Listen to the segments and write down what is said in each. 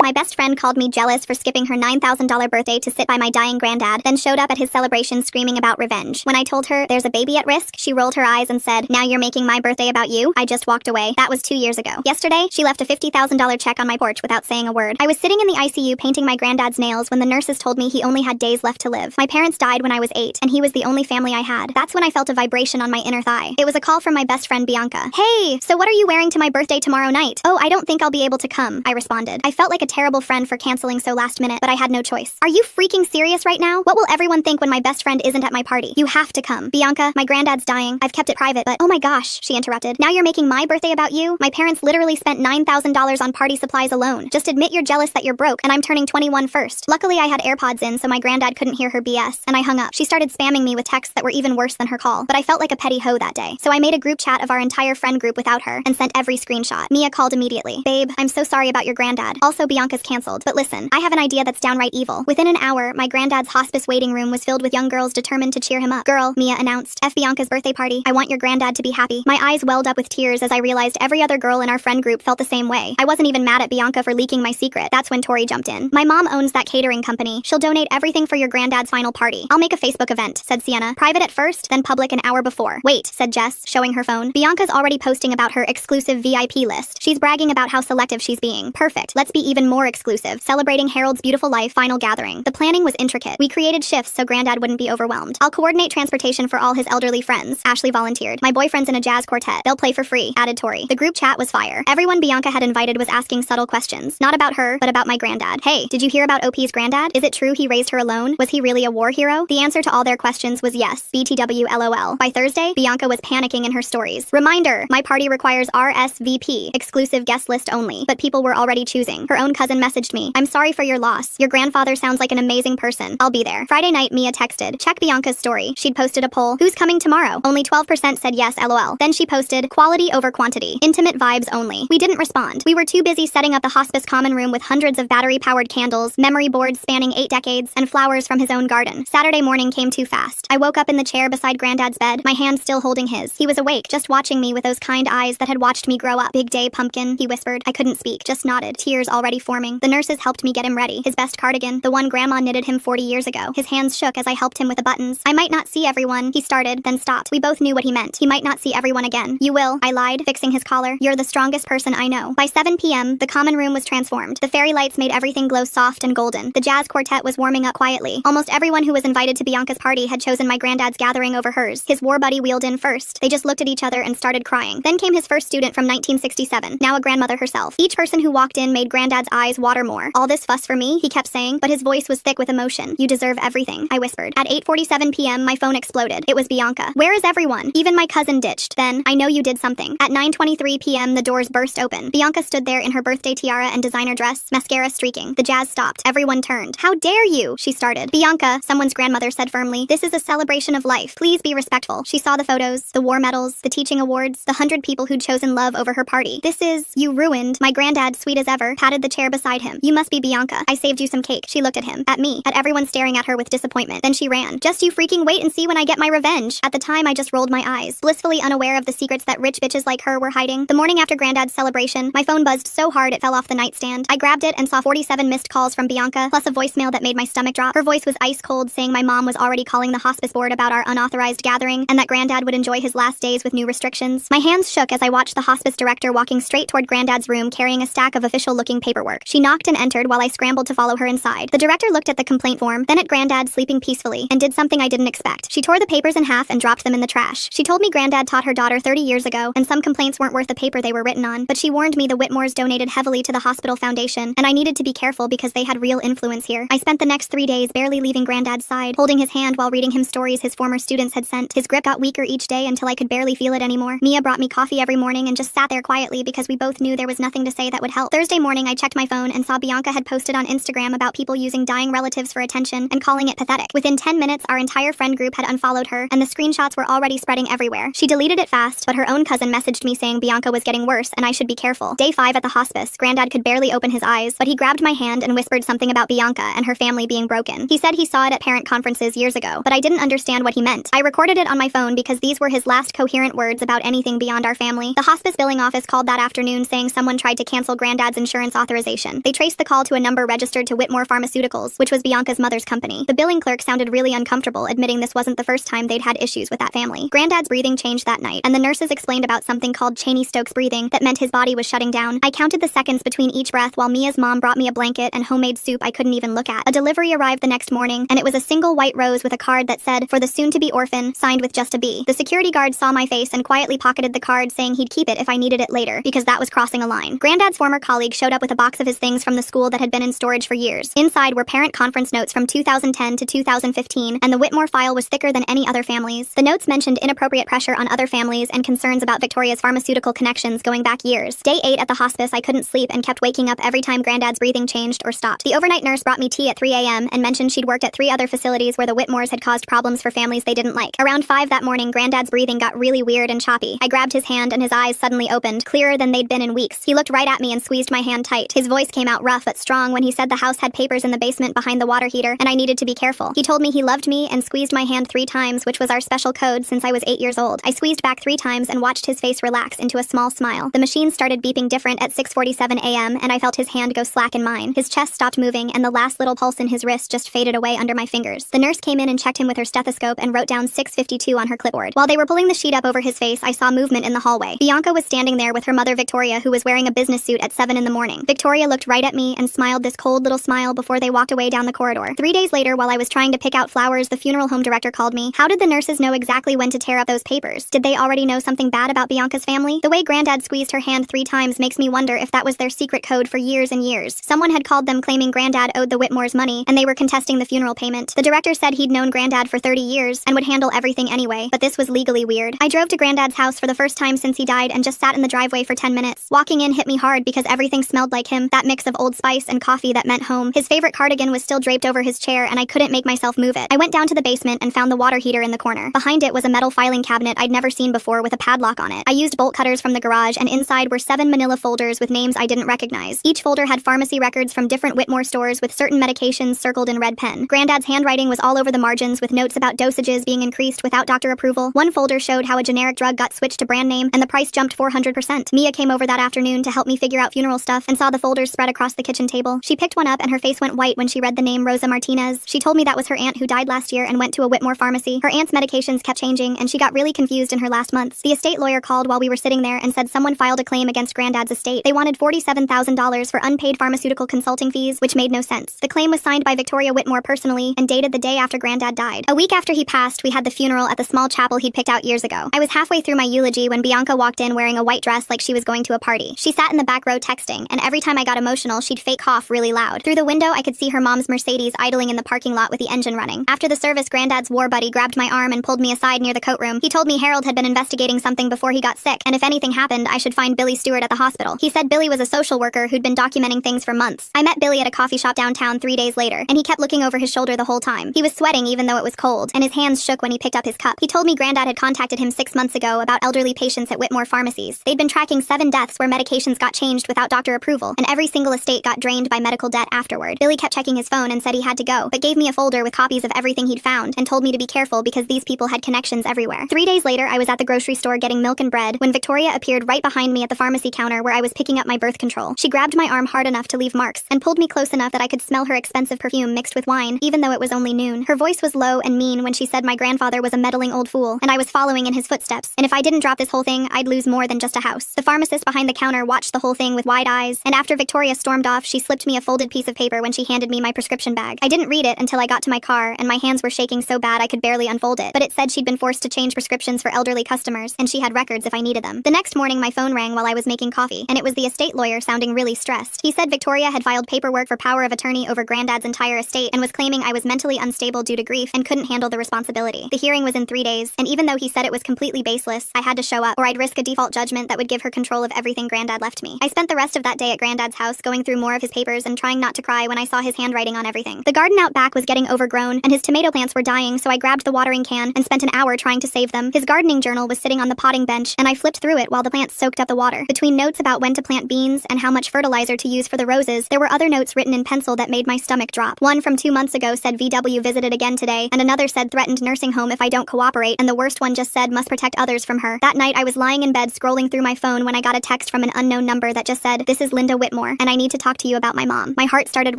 My best friend called me jealous for skipping her $9,000 birthday to sit by my dying granddad, then showed up at his celebration screaming about revenge. When I told her there's a baby at risk, she rolled her eyes and said, "Now you're making my birthday about you?" I just walked away. That was 2 years ago. Yesterday, she left a $50,000 check on my porch without saying a word. I was sitting in the ICU painting my granddad's nails when the nurses told me he only had days left to live. My parents died when I was 8, and he was the only family I had. That's when I felt a vibration on my inner thigh. It was a call from my best friend Bianca. "Hey, so what are you wearing to my birthday tomorrow night?" "Oh, I don't think I'll be able to come," I responded. I felt like a terrible friend for canceling so last minute, but I had no choice. "Are you freaking serious right now? What will everyone think when my best friend isn't at my party? You have to come." "Bianca, my granddad's dying. I've kept it private, but—" "Oh my gosh," she interrupted. "Now you're making my birthday about you? My parents literally spent $9,000 on party supplies alone. Just admit you're jealous that you're broke, and I'm turning 21 first." Luckily, I had AirPods in so my granddad couldn't hear her BS, and I hung up. She started spamming me with texts that were even worse than her call, but I felt like a petty hoe that day. So I made a group chat of our entire friend group without her, and sent every screenshot. Mia called immediately. "Babe, I'm so sorry about your granddad. Also, Bianca's canceled. But listen, I have an idea that's downright evil." Within an hour, my granddad's hospice waiting room was filled with young girls determined to cheer him up. "Girl," Mia announced, "F Bianca's birthday party. I want your granddad to be happy." My eyes welled up with tears as I realized every other girl in our friend group felt the same way. I wasn't even mad at Bianca for leaking my secret. That's when Tori jumped in. "My mom owns that catering company. She'll donate everything for your granddad's final party. I'll make a Facebook event," said Sienna. "Private at first, then public an hour before." "Wait," said Jess, showing her phone. "Bianca's already posting about her exclusive VIP list. She's bragging about how selective she's being." "Perfect. Let's be even more exclusive. Celebrating Harold's beautiful life final gathering." The planning was intricate. We created shifts so Grandad wouldn't be overwhelmed. "I'll coordinate transportation for all his elderly friends," Ashley volunteered. "My boyfriend's in a jazz quartet. They'll play for free," added Tori. The group chat was fire. Everyone Bianca had invited was asking subtle questions. Not about her, but about my granddad. "Hey, did you hear about OP's granddad? Is it true he raised her alone? Was he really a war hero?" The answer to all their questions was yes. BTW LOL. By Thursday, Bianca was panicking in her stories. "Reminder, my party requires RSVP, exclusive guest list only." But people were already choosing. Her own cousin messaged me. "I'm sorry for your loss. Your grandfather sounds like an amazing person. I'll be there." Friday night, Mia texted, "Check Bianca's story." She'd posted a poll. "Who's coming tomorrow?" Only 12% said yes, LOL. Then she posted, "Quality over quantity. Intimate vibes only." We didn't respond. We were too busy setting up the hospice common room with hundreds of battery-powered candles, memory boards spanning 8 decades, and flowers from his own garden. Saturday morning came too fast. I woke up in the chair beside Granddad's bed, my hand still holding his. He was awake, just watching me with those kind eyes that had watched me grow up. "Big day, pumpkin," he whispered. I couldn't speak, just nodded, tears already forming. The nurses helped me get him ready. His best cardigan, the one Grandma knitted him 40 years ago. His hands shook as I helped him with the buttons. "I might not see everyone," he started, then stopped. We both knew what he meant. He might not see everyone again. "You will," I lied, fixing his collar. "You're the strongest person I know." By 7 p.m., the common room was transformed. The fairy lights made everything glow soft and golden. The jazz quartet was warming up quietly. Almost everyone who was invited to Bianca's party had chosen my granddad's gathering over hers. His war buddy wheeled in first. They just looked at each other and started crying. Then came his first student from 1967, now a grandmother herself. Each person who walked in made Granddad's eyes water more. "All this fuss for me?" he kept saying, but his voice was thick with emotion. "You deserve everything," I whispered. At 8:47 p.m., my phone exploded. It was Bianca. "Where is everyone?" Even my cousin ditched. Then, "I know you did something." At 9:23 p.m., the doors burst open. Bianca stood there in her birthday tiara and designer dress, mascara streaking. The jazz stopped. Everyone turned. "How dare you?" she started. "Bianca," someone's grandmother said firmly, "this is a celebration of life. Please be respectful." She saw the photos, the war medals, the teaching awards, the 100 people who'd chosen love over her party. "This is, you ruined." My granddad, sweet as ever, patted the chair beside him. "You must be Bianca. I saved you some cake." She looked at him, at me, at everyone staring at her with disappointment. Then she ran. "Just you freaking wait and see when I get my revenge." At the time, I just rolled my eyes, blissfully unaware of the secrets that rich bitches like her were hiding. The morning after Granddad's celebration, my phone buzzed so hard it fell off the nightstand. I grabbed it and saw 47 missed calls from Bianca, plus a voicemail that made my stomach drop. Her voice was ice cold, saying my mom was already calling the hospice board about our unauthorized gathering, and that Granddad would enjoy his last days with new restrictions. My hands shook as I watched the hospice director walking straight toward Granddad's room carrying a stack of official-looking paperwork. She knocked and entered while I scrambled to follow her inside. The director looked at the complaint form, then at Granddad sleeping peacefully, and did something I didn't expect. She tore the papers in half and dropped them in the trash. She told me Granddad taught her daughter 30 years ago, and some complaints weren't worth the paper they were written on, but she warned me the Whitmores donated heavily to the hospital foundation, and I needed to be careful because they had real influence here. I spent the next 3 days barely leaving Granddad's side, holding his hand while reading him stories his former students had sent. His grip got weaker each day until I could barely feel it anymore. Mia brought me coffee every morning and just sat there quietly because we both knew there was nothing to say that would help. Thursday morning, I checked my phone and saw Bianca had posted on Instagram about people using dying relatives for attention and calling it pathetic. Within 10 minutes, our entire friend group had unfollowed her, and the screenshots were already spreading everywhere. She deleted it fast, but her own cousin messaged me saying Bianca was getting worse and I should be careful. Day 5 at the hospice, Granddad could barely open his eyes, but he grabbed my hand and whispered something about Bianca and her family being broken. He said he saw it at parent conferences years ago, but I didn't understand what he meant. I recorded it on my phone because these were his last coherent words about anything beyond our family. The hospice billing office called that afternoon saying someone tried to cancel Granddad's insurance authorization investigation. They traced the call to a number registered to Whitmore Pharmaceuticals, which was Bianca's mother's company. The billing clerk sounded really uncomfortable, admitting this wasn't the first time they'd had issues with that family. Grandad's breathing changed that night, and the nurses explained about something called Cheney-Stokes breathing that meant his body was shutting down. I counted the seconds between each breath while Mia's mom brought me a blanket and homemade soup I couldn't even look at. A delivery arrived the next morning, and it was a single white rose with a card that said, "For the soon-to-be orphan," signed with just a B. The security guard saw my face and quietly pocketed the card, saying he'd keep it if I needed it later, because that was crossing a line. Grandad's former colleague showed up with a box of his things from the school that had been in storage for years. Inside were parent conference notes from 2010 to 2015, and the Whitmore file was thicker than any other family's. The notes mentioned inappropriate pressure on other families and concerns about Victoria's pharmaceutical connections going back years. Day 8 at the hospice, I couldn't sleep and kept waking up every time Grandad's breathing changed or stopped. The overnight nurse brought me tea at 3 a.m. and mentioned she'd worked at 3 other facilities where the Whitmores had caused problems for families they didn't like. Around 5 that morning, Grandad's breathing got really weird and choppy. I grabbed his hand and his eyes suddenly opened, clearer than they'd been in weeks. He looked right at me and squeezed my hand tight. His voice came out rough but strong when he said the house had papers in the basement behind the water heater and I needed to be careful. He told me he loved me and squeezed my hand 3 times, which was our special code since I was 8 years old. I squeezed back 3 times and watched his face relax into a small smile. The machine started beeping different at 6:47 a.m. and I felt his hand go slack in mine. His chest stopped moving and the last little pulse in his wrist just faded away under my fingers. The nurse came in and checked him with her stethoscope and wrote down 6:52 on her clipboard. While they were pulling the sheet up over his face, I saw movement in the hallway. Bianca was standing there with her mother Victoria, who was wearing a business suit at 7 in the morning. Victoria looked right at me and smiled this cold little smile before they walked away down the corridor. 3 days later, while I was trying to pick out flowers, the funeral home director called me. How did the nurses know exactly when to tear up those papers? Did they already know something bad about Bianca's family? The way Grandad squeezed her hand 3 times makes me wonder if that was their secret code for years and years. Someone had called them claiming Grandad owed the Whitmores money, and they were contesting the funeral payment. The director said he'd known Grandad for 30 years and would handle everything anyway, but this was legally weird. I drove to Grandad's house for the first time since he died and just sat in the driveway for 10 minutes. Walking in hit me hard because everything smelled like him, that mix of Old Spice and coffee that meant home. His favorite cardigan was still draped over his chair and I couldn't make myself move it. I went down to the basement and found the water heater in the corner. Behind it was a metal filing cabinet I'd never seen before with a padlock on it. I used bolt cutters from the garage and inside were 7 manila folders with names I didn't recognize. Each folder had pharmacy records from different Whitmore stores with certain medications circled in red pen. Grandad's handwriting was all over the margins with notes about dosages being increased without doctor approval. One folder showed how a generic drug got switched to brand name and the price jumped 400%. Mia came over that afternoon to help me figure out funeral stuff and saw the folders spread across the kitchen table. She picked one up and her face went white when she read the name Rosa Martinez. She told me that was her aunt who died last year and went to a Whitmore pharmacy. Her aunt's medications kept changing and she got really confused in her last months. The estate lawyer called while we were sitting there and said someone filed a claim against Grandad's estate. They wanted $47,000 for unpaid pharmaceutical consulting fees, which made no sense. The claim was signed by Victoria Whitmore personally and dated the day after Grandad died. A week after he passed, we had the funeral at the small chapel he'd picked out years ago. I was halfway through my eulogy when Bianca walked in wearing a white dress like she was going to a party. She sat in the back row texting, and every time I got emotional, she'd fake cough really loud. Through the window, I could see her mom's Mercedes idling in the parking lot with the engine running. After the service, Grandad's war buddy grabbed my arm and pulled me aside near the coat room. He told me Harold had been investigating something before he got sick, and if anything happened, I should find Billy Stewart at the hospital. He said Billy was a social worker who'd been documenting things for months. I met Billy at a coffee shop downtown 3 days later, and he kept looking over his shoulder the whole time. He was sweating even though it was cold, and his hands shook when he picked up his cup. He told me Grandad had contacted him 6 months ago about elderly patients at Whitmore pharmacies. They'd been tracking 7 deaths where medications got changed without doctor approval, and every single estate got drained by medical debt afterward. Billy kept checking his phone and said he had to go, but gave me a folder with copies of everything he'd found and told me to be careful because these people had connections everywhere. 3 days later, I was at the grocery store getting milk and bread when Victoria appeared right behind me at the pharmacy counter where I was picking up my birth control. She grabbed my arm hard enough to leave marks and pulled me close enough that I could smell her expensive perfume mixed with wine, even though it was only noon. Her voice was low and mean when she said my grandfather was a meddling old fool, and I was following in his footsteps, and if I didn't drop this whole thing, I'd lose more than just a house. The pharmacist behind the counter watched the whole thing with wide eyes, and after Victoria stormed off, she slipped me a folded piece of paper when she handed me my prescription bag. I didn't read it until I got to my car, and my hands were shaking so bad I could barely unfold it, but it said she'd been forced to change prescriptions for elderly customers, and she had records if I needed them. The next morning, my phone rang while I was making coffee, and it was the estate lawyer sounding really stressed. He said Victoria had filed paperwork for power of attorney over Grandad's entire estate and was claiming I was mentally unstable due to grief and couldn't handle the responsibility. The hearing was in 3 days, and even though he said it was completely baseless, I had to show up, or I'd risk a default judgment that would give her control of everything Grandad left me. I spent the rest of that day at Grandad's house going through more of his papers and trying not to cry when I saw his handwriting on everything. The garden out back was getting overgrown, and his tomato plants were dying, so I grabbed the watering can and spent an hour trying to save them. His gardening journal was sitting on the potting bench, and I flipped through it while the plants soaked up the water. Between notes about when to plant beans and how much fertilizer to use for the roses, there were other notes written in pencil that made my stomach drop. One from 2 months ago said VW visited again today, and another said threatened nursing home if I don't cooperate, and the worst one just said must protect others from her. That night I was lying in bed scrolling through my phone when I got a text from an unknown number that just said, "This is Linda Whitmore." more, and I need to talk to you about my mom. My heart started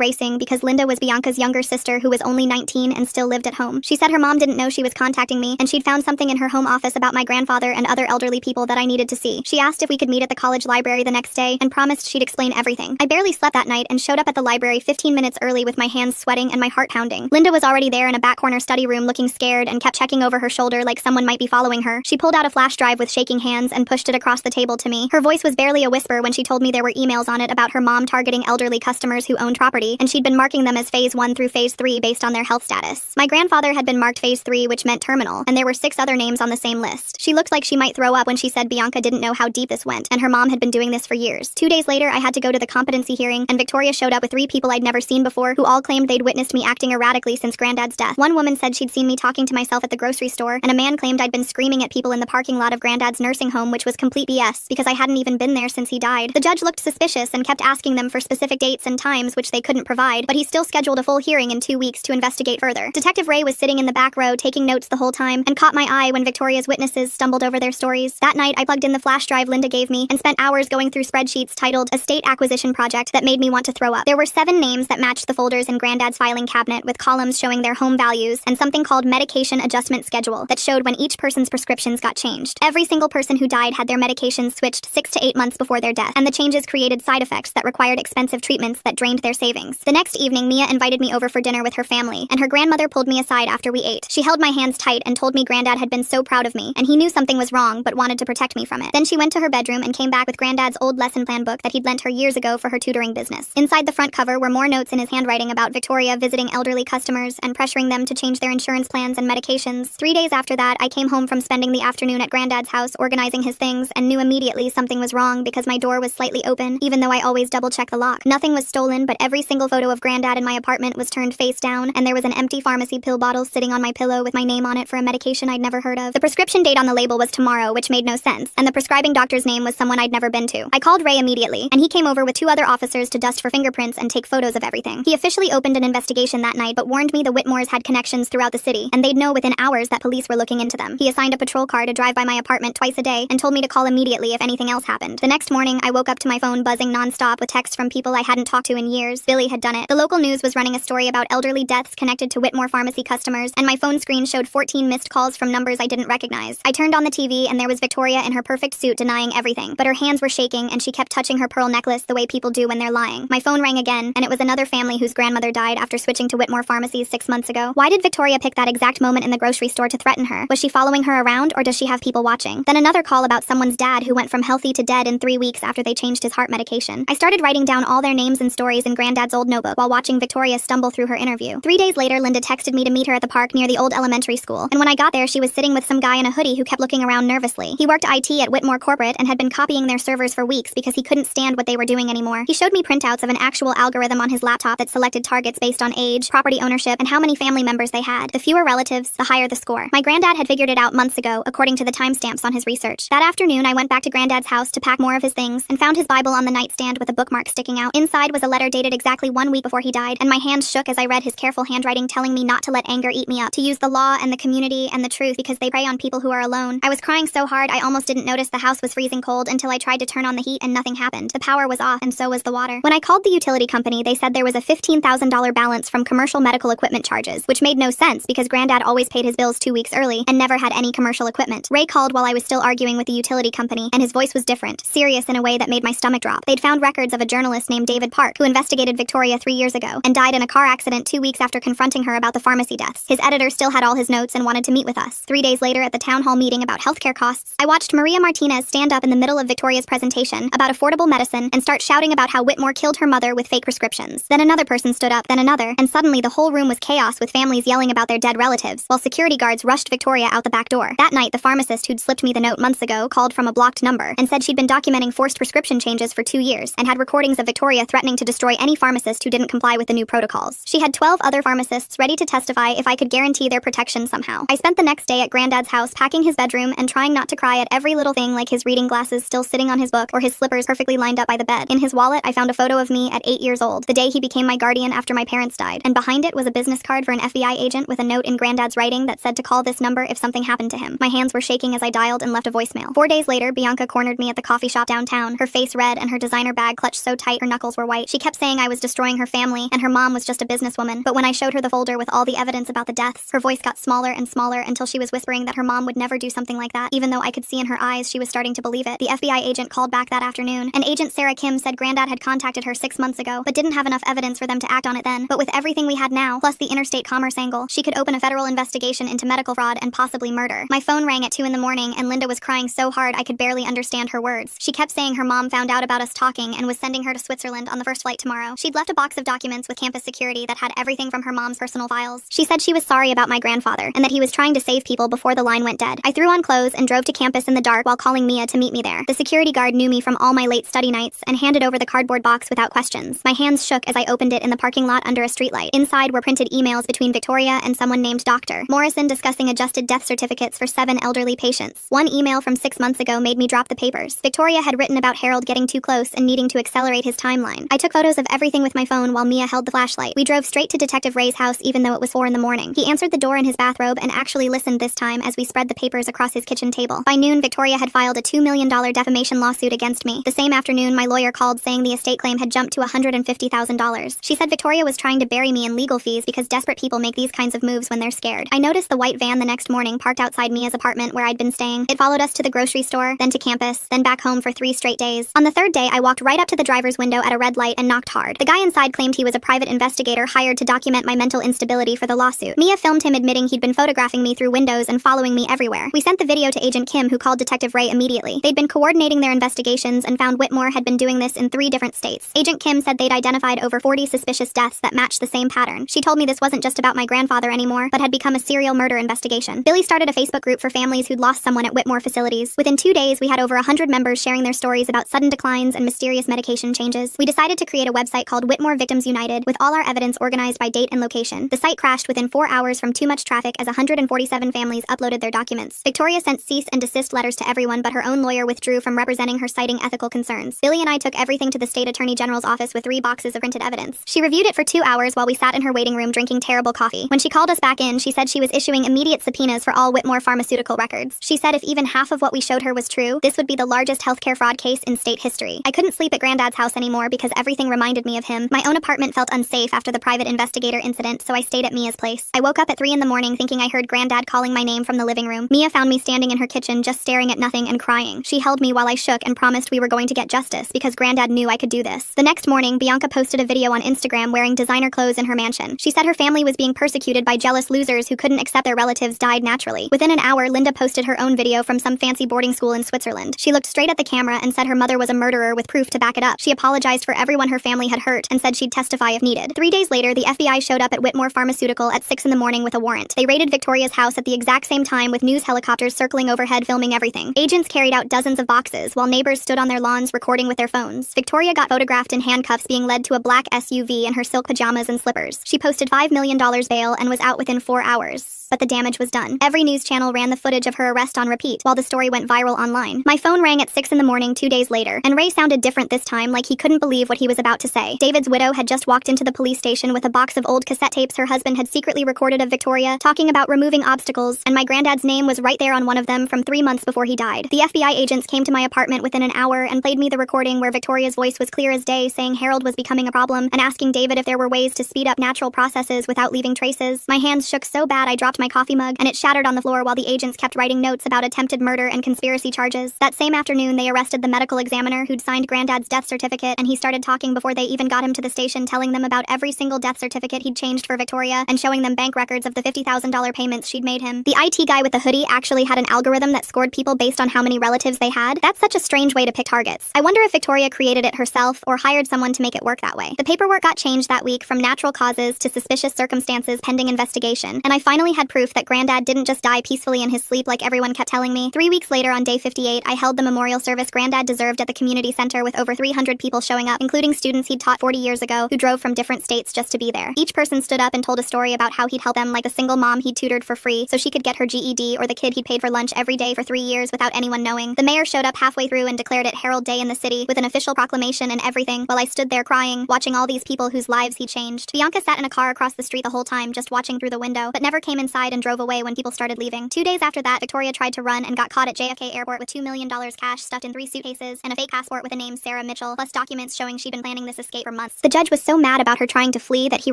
racing because Linda was Bianca's younger sister who was only 19 and still lived at home. She said her mom didn't know she was contacting me, and she'd found something in her home office about my grandfather and other elderly people that I needed to see. She asked if we could meet at the college library the next day and promised she'd explain everything. I barely slept that night and showed up at the library 15 minutes early with my hands sweating and my heart pounding. Linda was already there in a back corner study room looking scared and kept checking over her shoulder like someone might be following her. She pulled out a flash drive with shaking hands and pushed it across the table to me. Her voice was barely a whisper when she told me there were emails on it about her mom targeting elderly customers who owned property, and she'd been marking them as Phase 1 through Phase 3 based on their health status. My grandfather had been marked Phase 3, which meant terminal, and there were 6 other names on the same list. She looked like she might throw up when she said Bianca didn't know how deep this went, and her mom had been doing this for years. 2 days later, I had to go to the competency hearing, and Victoria showed up with 3 people I'd never seen before who all claimed they'd witnessed me acting erratically since Grandad's death. One woman said she'd seen me talking to myself at the grocery store, and a man claimed I'd been screaming at people in the parking lot of Grandad's nursing home, which was complete BS because I hadn't even been there since he died. The judge looked suspicious and kept asking them for specific dates and times which they couldn't provide, but he still scheduled a full hearing in 2 weeks to investigate further. Detective Ray was sitting in the back row taking notes the whole time and caught my eye when Victoria's witnesses stumbled over their stories. That night, I plugged in the flash drive Linda gave me and spent hours going through spreadsheets titled Estate Acquisition Project that made me want to throw up. There were 7 names that matched the folders in Grandad's filing cabinet with columns showing their home values and something called Medication Adjustment Schedule that showed when each person's prescriptions got changed. Every single person who died had their medications switched 6 to 8 months before their death, and the changes created side effects that required expensive treatments that drained their savings. The next evening, Mia invited me over for dinner with her family, and her grandmother pulled me aside after we ate. She held my hands tight and told me Grandad had been so proud of me, and he knew something was wrong but wanted to protect me from it. Then she went to her bedroom and came back with Grandad's old lesson plan book that he'd lent her years ago for her tutoring business. Inside the front cover were more notes in his handwriting about Victoria visiting elderly customers and pressuring them to change their insurance plans and medications. 3 days after that, I came home from spending the afternoon at Grandad's house organizing his things and knew immediately something was wrong because my door was slightly open, even though I always double-check the lock. Nothing was stolen, but every single photo of Grandad in my apartment was turned face down, and there was an empty pharmacy pill bottle sitting on my pillow with my name on it for a medication I'd never heard of. The prescription date on the label was tomorrow, which made no sense, and the prescribing doctor's name was someone I'd never been to. I called Ray immediately, and he came over with 2 other officers to dust for fingerprints and take photos of everything. He officially opened an investigation that night, but warned me the Whitmores had connections throughout the city, and they'd know within hours that police were looking into them. He assigned a patrol car to drive by my apartment twice a day and told me to call immediately if anything else happened. The next morning, I woke up to my phone buzzing nonstop with texts from people I hadn't talked to in years. Billy had done it. The local news was running a story about elderly deaths connected to Whitmore Pharmacy customers, and my phone screen showed 14 missed calls from numbers I didn't recognize. I turned on the TV, and there was Victoria in her perfect suit denying everything, but her hands were shaking, and she kept touching her pearl necklace the way people do when they're lying. My phone rang again, and it was another family whose grandmother died after switching to Whitmore Pharmacies 6 months ago. Why did Victoria pick that exact moment in the grocery store to threaten her? Was she following her around, or does she have people watching? Then another call about someone's dad who went from healthy to dead in 3 weeks after they changed his heart medication. I started writing down all their names and stories in Grandad's old notebook while watching Victoria stumble through her interview. 3 days later, Linda texted me to meet her at the park near the old elementary school, and when I got there, she was sitting with some guy in a hoodie who kept looking around nervously. He worked IT at Whitmore Corporate and had been copying their servers for weeks because he couldn't stand what they were doing anymore. He showed me printouts of an actual algorithm on his laptop that selected targets based on age, property ownership, and how many family members they had. The fewer relatives, the higher the score. My granddad had figured it out months ago, according to the timestamps on his research. That afternoon, I went back to Granddad's house to pack more of his things and found his Bible on the nightstand with a bookmark sticking out. Inside was a letter dated exactly 1 week before he died, and my hands shook as I read his careful handwriting telling me not to let anger eat me up, to use the law and the community and the truth because they prey on people who are alone. I was crying so hard I almost didn't notice the house was freezing cold until I tried to turn on the heat and nothing happened. The power was off and so was the water. When I called the utility company, they said there was a $15,000 balance from commercial medical equipment charges, which made no sense because Grandad always paid his bills 2 weeks early and never had any commercial equipment. Ray called while I was still arguing with the utility company, and his voice was different, serious in a way that made my stomach drop. They'd found records of a journalist named David Park who investigated Victoria 3 years ago and died in a car accident 2 weeks after confronting her about the pharmacy deaths. His editor still had all his notes and wanted to meet with us. 3 days later at the town hall meeting about healthcare costs, I watched Maria Martinez stand up in the middle of Victoria's presentation about affordable medicine and start shouting about how Whitmore killed her mother with fake prescriptions. Then another person stood up, then another, and suddenly the whole room was chaos with families yelling about their dead relatives, while security guards rushed Victoria out the back door. That night, the pharmacist who'd slipped me the note months ago called from a blocked number and said she'd been documenting forced prescription changes for 2 years and had recordings of Victoria threatening to destroy any pharmacist who didn't comply with the new protocols. She had 12 other pharmacists ready to testify if I could guarantee their protection somehow. I spent the next day at Granddad's house packing his bedroom and trying not to cry at every little thing, like his reading glasses still sitting on his book or his slippers perfectly lined up by the bed. In his wallet, I found a photo of me at 8 years old, the day he became my guardian after my parents died, and behind it was a business card for an FBI agent with a note in Granddad's writing that said to call this number if something happened to him. My hands were shaking as I dialed and left a voicemail. 4 days later, Bianca cornered me at the coffee shop downtown, her face red and her designer bag had clutched so tight her knuckles were white. She kept saying I was destroying her family, and her mom was just a businesswoman. But when I showed her the folder with all the evidence about the deaths, her voice got smaller and smaller until she was whispering that her mom would never do something like that, even though I could see in her eyes she was starting to believe it. The FBI agent called back that afternoon, and Agent Sarah Kim said Grandad had contacted her 6 months ago, but didn't have enough evidence for them to act on it then. But with everything we had now, plus the interstate commerce angle, she could open a federal investigation into medical fraud and possibly murder. My phone rang at 2 in the morning, and Linda was crying so hard I could barely understand her words. She kept saying her mom found out about us talking and was sending her to Switzerland on the first flight tomorrow. She'd left a box of documents with campus security that had everything from her mom's personal files. She said she was sorry about my grandfather, and that he was trying to save people before the line went dead. I threw on clothes and drove to campus in the dark while calling Mia to meet me there. The security guard knew me from all my late study nights and handed over the cardboard box without questions. My hands shook as I opened it in the parking lot under a streetlight. Inside were printed emails between Victoria and someone named Dr. Morrison discussing adjusted death certificates for 7 elderly patients. One email from 6 months ago made me drop the papers. Victoria had written about Harold getting too close and needing to accelerate his timeline. I took photos of everything with my phone while Mia held the flashlight. We drove straight to Detective Ray's house even though it was 4 in the morning. He answered the door in his bathrobe and actually listened this time as we spread the papers across his kitchen table. By noon, Victoria had filed a $2 million defamation lawsuit against me. The same afternoon, my lawyer called saying the estate claim had jumped to $150,000. She said Victoria was trying to bury me in legal fees because desperate people make these kinds of moves when they're scared. I noticed the white van the next morning parked outside Mia's apartment where I'd been staying. It followed us to the grocery store, then to campus, then back home for 3 straight days. On the 3rd day, I walked right up to the driver's window at a red light and knocked hard. The guy inside claimed he was a private investigator hired to document my mental instability for the lawsuit. Mia filmed him admitting he'd been photographing me through windows and following me everywhere. We sent the video to Agent Kim, who called Detective Ray immediately. They'd been coordinating their investigations and found Whitmore had been doing this in 3 different states. Agent Kim said they'd identified over 40 suspicious deaths that matched the same pattern. She told me this wasn't just about my grandfather anymore, but had become a serial murder investigation. Billy started a Facebook group for families who'd lost someone at Whitmore facilities. Within 2 days, we had over 100 members sharing their stories about sudden declines and mysterious medication changes. We decided to create a website called Whitmore Victims United, with all our evidence organized by date and location. The site crashed within 4 hours from too much traffic as 147 families uploaded their documents. Victoria sent cease and desist letters to everyone, but her own lawyer withdrew from representing her, citing ethical concerns. Billy and I took everything to the state attorney general's office with 3 boxes of printed evidence. She reviewed it for 2 hours while we sat in her waiting room drinking terrible coffee. When she called us back in, she said she was issuing immediate subpoenas for all Whitmore pharmaceutical records. She said if even half of what we showed her was true, this would be the largest healthcare fraud case in state history. I couldn't sleep at Grandad's house anymore because everything reminded me of him. My own apartment felt unsafe after the private investigator incident, so I stayed at Mia's place. I woke up at 3 in the morning thinking I heard Grandad calling my name from the living room. Mia found me standing in her kitchen just staring at nothing and crying. She held me while I shook and promised we were going to get justice because Grandad knew I could do this. The next morning, Bianca posted a video on Instagram wearing designer clothes in her mansion. She said her family was being persecuted by jealous losers who couldn't accept their relatives died naturally. Within an hour, Linda posted her own video from some fancy boarding school in Switzerland. She looked straight at the camera and said her mother was a murderer with proof to back it up. She apologized for everyone her family had hurt and said she'd testify if needed. 3 days later, the FBI showed up at Whitmore Pharmaceutical at 6 in the morning with a warrant. They raided Victoria's house at the exact same time with news helicopters circling overhead filming everything. Agents carried out dozens of boxes while neighbors stood on their lawns recording with their phones. Victoria got photographed in handcuffs being led to a black SUV in her silk pajamas and slippers. She posted $5 million bail and was out within 4 hours. But the damage was done. Every news channel ran the footage of her arrest on repeat, while the story went viral online. My phone rang at 6 in the morning 2 days later, and Ray sounded different this time, like he couldn't believe what he was about to say. David's widow had just walked into the police station with a box of old cassette tapes her husband had secretly recorded of Victoria, talking about removing obstacles, and my granddad's name was right there on one of them from 3 months before he died. The FBI agents came to my apartment within an hour and played me the recording where Victoria's voice was clear as day, saying Harold was becoming a problem, and asking David if there were ways to speed up natural processes without leaving traces. My hands shook so bad I dropped my coffee mug, and it shattered on the floor while the agents kept writing notes about attempted murder and conspiracy charges. That same afternoon, they arrested the medical examiner who'd signed Granddad's death certificate, and he started talking before they even got him to the station, telling them about every single death certificate he'd changed for Victoria and showing them bank records of the $50,000 payments she'd made him. The IT guy with the hoodie actually had an algorithm that scored people based on how many relatives they had. That's such a strange way to pick targets. I wonder if Victoria created it herself or hired someone to make it work that way. The paperwork got changed that week from natural causes to suspicious circumstances pending investigation, and I finally had proof that Grandad didn't just die peacefully in his sleep like everyone kept telling me. 3 weeks later, on day 58, I held the memorial service Grandad deserved at the community center with over 300 people showing up, including students he'd taught 40 years ago who drove from different states just to be there. Each person stood up and told a story about how he'd helped them, like the single mom he'd tutored for free so she could get her GED, or the kid he'd paid for lunch every day for 3 years without anyone knowing. The mayor showed up halfway through and declared it Herald Day in the city with an official proclamation and everything, while I stood there crying, watching all these people whose lives he changed. Bianca sat in a car across the street the whole time, just watching through the window, but never came inside and drove away when people started leaving. 2 days after that, Victoria tried to run and got caught at JFK Airport with $2 million cash stuffed in 3 suitcases and a fake passport with the name Sarah Mitchell, plus documents showing she'd been planning this escape for months. The judge was so mad about her trying to flee that he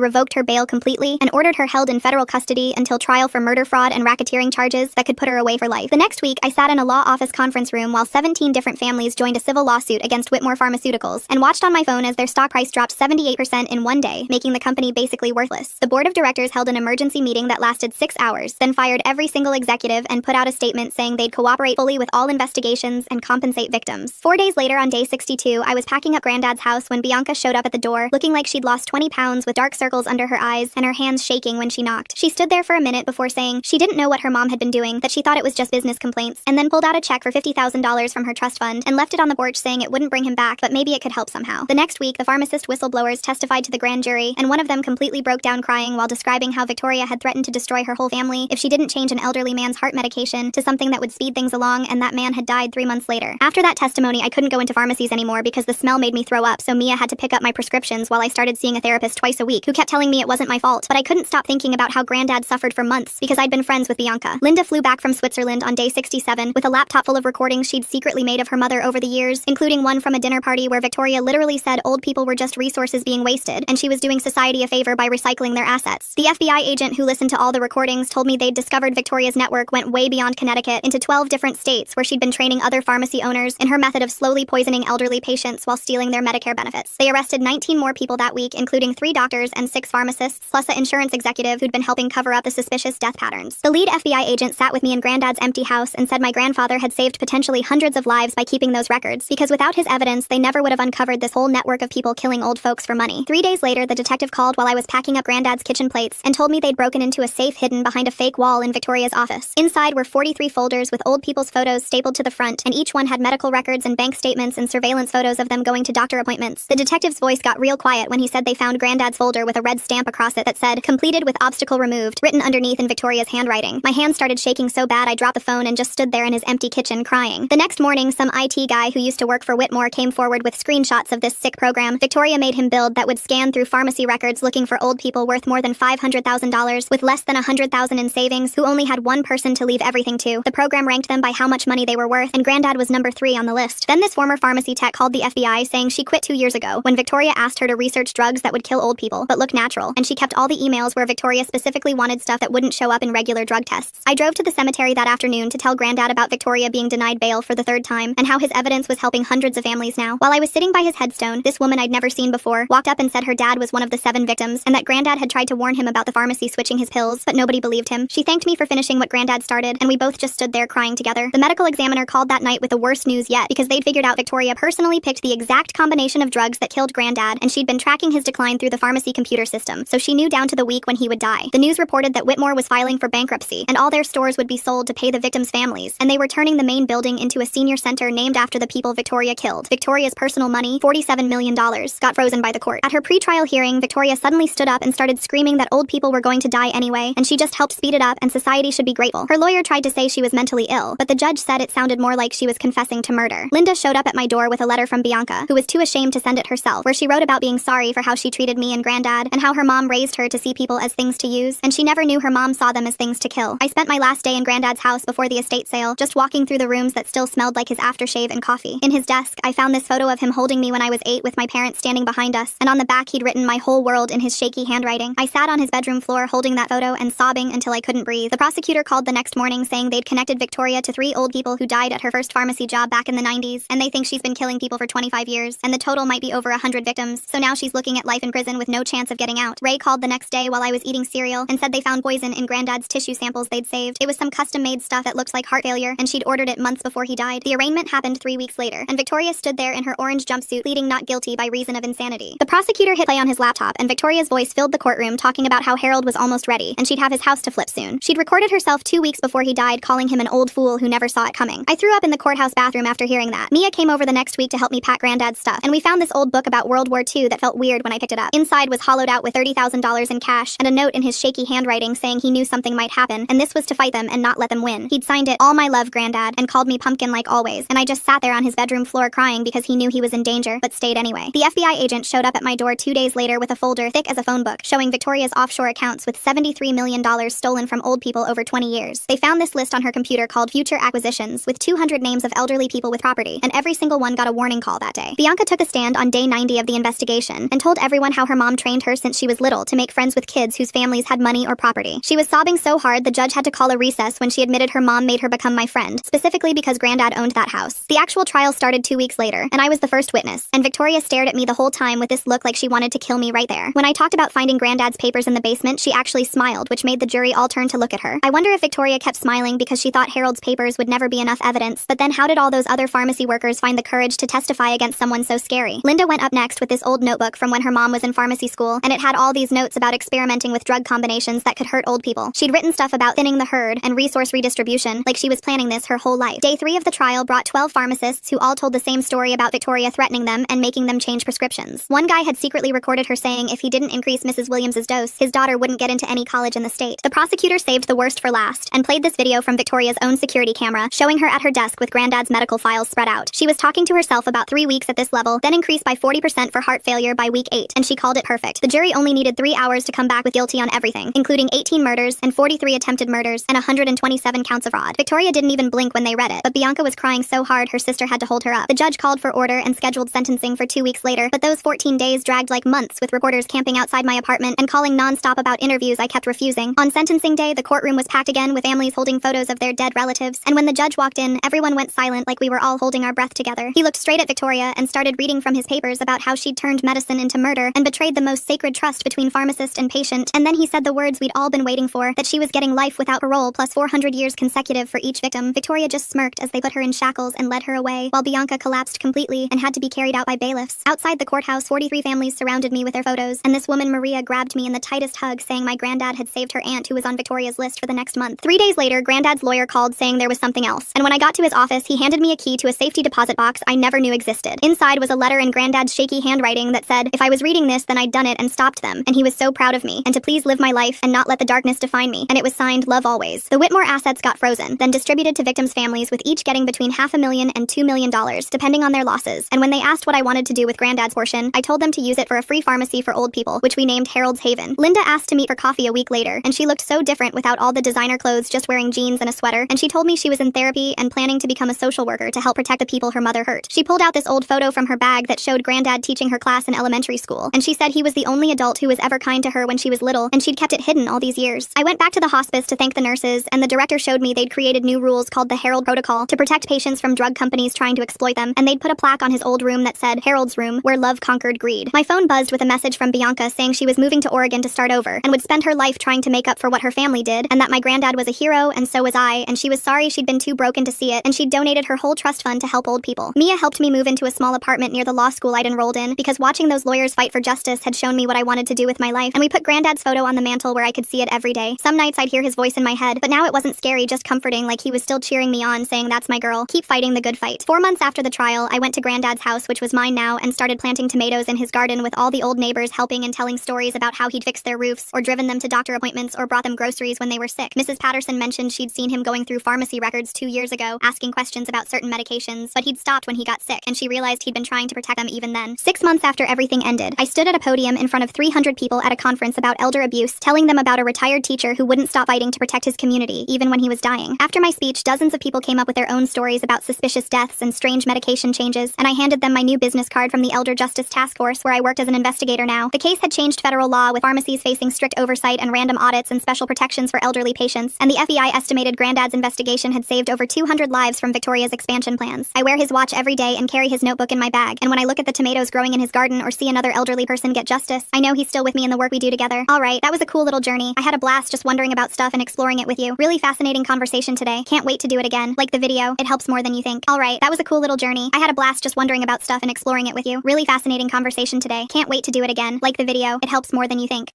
revoked her bail completely and ordered her held in federal custody until trial for murder, fraud, and racketeering charges that could put her away for life. The next week, I sat in a law office conference room while 17 different families joined a civil lawsuit against Whitmore Pharmaceuticals and watched on my phone as their stock price dropped 78% in one day, making the company basically worthless. The board of directors held an emergency meeting that lasted 6 hours, then fired every single executive and put out a statement saying they'd cooperate fully with all investigations and compensate victims. 4 days later, on day 62, I was packing up Grandad's house when Bianca showed up at the door, looking like she'd lost 20 pounds with dark circles under her eyes and her hands shaking when she knocked. She stood there for a minute before saying she didn't know what her mom had been doing, that she thought it was just business complaints, and then pulled out a check for $50,000 from her trust fund and left it on the porch saying it wouldn't bring him back, but maybe it could help somehow. The next week, the pharmacist whistleblowers testified to the grand jury, and one of them completely broke down crying while describing how Victoria had threatened to destroy her whole family if she didn't change an elderly man's heart medication to something that would speed things along, and that man had died 3 months later. After that testimony, I couldn't go into pharmacies anymore because the smell made me throw up, so Mia had to pick up my prescriptions while I started seeing a therapist twice a week who kept telling me it wasn't my fault, but I couldn't stop thinking about how Grandad suffered for months because I'd been friends with Bianca. Linda flew back from Switzerland on day 67 with a laptop full of recordings she'd secretly made of her mother over the years, including one from a dinner party where Victoria literally said old people were just resources being wasted, and she was doing society a favor by recycling their assets. The FBI agent who listened to all the recordings told me they'd discovered Victoria's network went way beyond Connecticut into 12 different states where she'd been training other pharmacy owners in her method of slowly poisoning elderly patients while stealing their Medicare benefits. They arrested 19 more people that week, including 3 doctors and 6 pharmacists, plus an insurance executive who'd been helping cover up the suspicious death patterns. The lead FBI agent sat with me in Grandad's empty house and said my grandfather had saved potentially hundreds of lives by keeping those records, because without his evidence, they never would have uncovered this whole network of people killing old folks for money. 3 days later, the detective called while I was packing up Grandad's kitchen plates and told me they'd broken into a safe hidden behind a fake wall in Victoria's office. Inside were 43 folders with old people's photos stapled to the front, and each one had medical records and bank statements and surveillance photos of them going to doctor appointments. The detective's voice got real quiet when he said they found Grandad's folder with a red stamp across it that said, "Completed with obstacle removed," written underneath in Victoria's handwriting. My hands started shaking so bad I dropped the phone and just stood there in his empty kitchen crying. The next morning, some IT guy who used to work for Whitmore came forward with screenshots of this sick program Victoria made him build that would scan through pharmacy records looking for old people worth more than $500,000 with less than $100,000 in savings who only had one person to leave everything to. The program ranked them by how much money they were worth, and Grandad was number 3 on the list. Then this former pharmacy tech called the FBI saying she quit 2 years ago when Victoria asked her to research drugs that would kill old people but look natural, and she kept all the emails where Victoria specifically wanted stuff that wouldn't show up in regular drug tests. I drove to the cemetery that afternoon to tell Grandad about Victoria being denied bail for the 3rd time and how his evidence was helping hundreds of families now. While I was sitting by his headstone, this woman I'd never seen before walked up and said her dad was one of the 7 victims and that Grandad had tried to warn him about the pharmacy switching his pills, but nobody believed him. She thanked me for finishing what Grandad started, and we both just stood there crying together. The medical examiner called that night with the worst news yet because they'd figured out Victoria personally picked the exact combination of drugs that killed Grandad, and she'd been tracking his decline through the pharmacy computer system, so she knew down to the week when he would die. The news reported that Whitmore was filing for bankruptcy, and all their stores would be sold to pay the victims' families, and they were turning the main building into a senior center named after the people Victoria killed. Victoria's personal money, $47 million, got frozen by the court. At her pre-trial hearing, Victoria suddenly stood up and started screaming that old people were going to die anyway, and she just helped speed it up and society should be grateful. Her lawyer tried to say she was mentally ill, but the judge said it sounded more like she was confessing to murder. Linda showed up at my door with a letter from Bianca, who was too ashamed to send it herself, where she wrote about being sorry for how she treated me and Grandad, and how her mom raised her to see people as things to use, and she never knew her mom saw them as things to kill. I spent my last day in Grandad's house before the estate sale, just walking through the rooms that still smelled like his aftershave and coffee. In his desk, I found this photo of him holding me when I was 8 with my parents standing behind us, and on the back he'd written my whole world in his shaky handwriting. I sat on his bedroom floor holding that photo and sobbing until I couldn't breathe. The prosecutor called the next morning saying they'd connected Victoria to 3 old people who died at her first pharmacy job back in the 90s, and they think she's been killing people for 25 years, and the total might be over 100 victims, so now she's looking at life in prison with no chance of getting out. Ray called the next day while I was eating cereal and said they found poison in Grandad's tissue samples they'd saved. It was some custom-made stuff that looked like heart failure, and she'd ordered it months before he died. The arraignment happened 3 weeks later, and Victoria stood there in her orange jumpsuit pleading not guilty by reason of insanity. The prosecutor hit play on his laptop, and Victoria's voice filled the courtroom talking about how Harold was almost ready, and she'd have his house to flip soon. She'd recorded herself 2 weeks before he died calling him an old fool who never saw it coming. I threw up in the courthouse bathroom after hearing that. Mia came over the next week to help me pack Grandad's stuff, and we found this old book about World War II that felt weird when I picked it up. Inside was hollowed out with $30,000 in cash and a note in his shaky handwriting saying he knew something might happen, and this was to fight them and not let them win. He'd signed it, "All my love, Grandad," and called me pumpkin like always, and I just sat there on his bedroom floor crying because he knew he was in danger, but stayed anyway. The FBI agent showed up at my door 2 days later with a folder thick as a phone book showing Victoria's offshore accounts with $73 million stolen from old people over 20 years. They found this list on her computer called Future Acquisitions with 200 names of elderly people with property, and every single one got a warning morning call that day. Bianca took a stand on day 90 of the investigation and told everyone how her mom trained her since she was little to make friends with kids whose families had money or property. She was sobbing so hard the judge had to call a recess when she admitted her mom made her become my friend, specifically because Grandad owned that house. The actual trial started 2 weeks later, and I was the first witness, and Victoria stared at me the whole time with this look like she wanted to kill me right there. When I talked about finding Grandad's papers in the basement, she actually smiled, which made the jury all turn to look at her. I wonder if Victoria kept smiling because she thought Harold's papers would never be enough evidence, but then how did all those other pharmacy workers find the courage to testify against someone so scary? Linda went up next with this old notebook from when her mom was in pharmacy school, and it had all these notes about experimenting with drug combinations that could hurt old people. She'd written stuff about thinning the herd and resource redistribution, like she was planning this her whole life. Day 3 of the trial brought 12 pharmacists who all told the same story about Victoria threatening them and making them change prescriptions. One guy had secretly recorded her saying if he didn't increase Mrs. Williams's dose, his daughter wouldn't get into any college in the state. The prosecutor saved the worst for last and played this video from Victoria's own security camera, showing her at her desk with Grandad's medical files spread out. She was talking to herself about 3 weeks at this level, then increased by 40% for heart failure by week 8, and she called it perfect. The jury only needed 3 hours to come back with guilty on everything, including 18 murders and 43 attempted murders and 127 counts of fraud. Victoria didn't even blink when they read it, but Bianca was crying so hard her sister had to hold her up. The judge called for order and scheduled sentencing for 2 weeks later, but those 14 days dragged like months with reporters camping outside my apartment and calling non-stop about interviews I kept refusing. On sentencing day, the courtroom was packed again with families holding photos of their dead relatives, and when the judge walked in, everyone went silent like we were all holding our breath together. He looked straight at Victoria and started reading from his papers about how she'd turned medicine into murder and betrayed the most sacred trust between pharmacist and patient, and then he said the words we'd all been waiting for, that she was getting life without parole plus 400 years consecutive for each victim. Victoria just smirked as they put her in shackles and led her away, while Bianca collapsed completely and had to be carried out by bailiffs. Outside the courthouse, 43 families surrounded me with their photos, and this woman Maria grabbed me in the tightest hug, saying my granddad had saved her aunt who was on Victoria's list for the next month. 3 days later, Granddad's lawyer called saying there was something else, and when I got to his office, he handed me a key to a safety deposit box I never knew existed. Inside was a letter in Granddad's shaky handwriting that said, if I was reading this, then I'd done it and stopped them, and he was so proud of me, and to please live my life and not let the darkness define me, and it was signed Love Always. The Whitmore assets got frozen, then distributed to victims' families, with each getting between $500,000 and $2 million, depending on their losses. And when they asked what I wanted to do with Granddad's portion, I told them to use it for a free pharmacy for old people, which we named Harold's Haven. Linda asked to meet for coffee a week later, and she looked so different without all the designer clothes, just wearing jeans and a sweater, and she told me she was in therapy and planning to become a social worker to help protect the people her mother hurt. She pulled out this old photo from her bag that showed Grandad teaching her class in elementary school, and she said he was the only adult who was ever kind to her when she was little, and she'd kept it hidden all these years. I went back to the hospice to thank the nurses, and the director showed me they'd created new rules called the Harold Protocol to protect patients from drug companies trying to exploit them, and they'd put a plaque on his old room that said, Harold's room, where love conquered greed. My phone buzzed with a message from Bianca saying she was moving to Oregon to start over, and would spend her life trying to make up for what her family did, and that my granddad was a hero, and so was I, and she was sorry she'd been too broken to see it, and she'd donated her whole trust fund to help old people. Mia helped me move into a small apartment near the law school I'd enrolled in, because watching those lawyers fight for justice had shown me what I wanted to do with my life, and we put Granddad's photo on the mantle where I could see it every day. Some nights I'd hear his voice in my head, but now it wasn't scary, just comforting, like he was still cheering me on, saying that's my girl, keep fighting the good fight. 4 months after the trial, I went to Granddad's house, which was mine now, and started planting tomatoes in his garden with all the old neighbors helping and telling stories about how he'd fixed their roofs, or driven them to doctor appointments, or brought them groceries when they were sick. Mrs. Patterson mentioned she'd seen him going through pharmacy records 2 years ago, asking questions about certain medications, but he'd stopped when he got sick, and she realized he'd been trying to protect them even then. 6 months after everything ended, I stood at a podium in front of 300 people at a conference about elder abuse, telling them about a retired teacher who wouldn't stop fighting to protect his community, even when he was dying. After my speech, dozens of people came up with their own stories about suspicious deaths and strange medication changes, and I handed them my new business card from the Elder Justice Task Force, where I worked as an investigator now. The case had changed federal law, with pharmacies facing strict oversight and random audits and special protections for elderly patients, and the FBI estimated Granddad's investigation had saved over 200 lives from Victoria's expansion plans. I wear his watch every day and carry his notebook in my bag, and when I look at the tomatoes growing in his garden or see another elderly person get justice, I know he's still with me in the work we do together. Alright, that was a cool little journey. I had a blast just wondering about stuff and exploring it with you. Really fascinating conversation today. Can't wait to do it again. Like the video, it helps more than you think. Alright, that was a cool little journey. I had a blast just wondering about stuff and exploring it with you. Really fascinating conversation today. Can't wait to do it again. Like the video, it helps more than you think.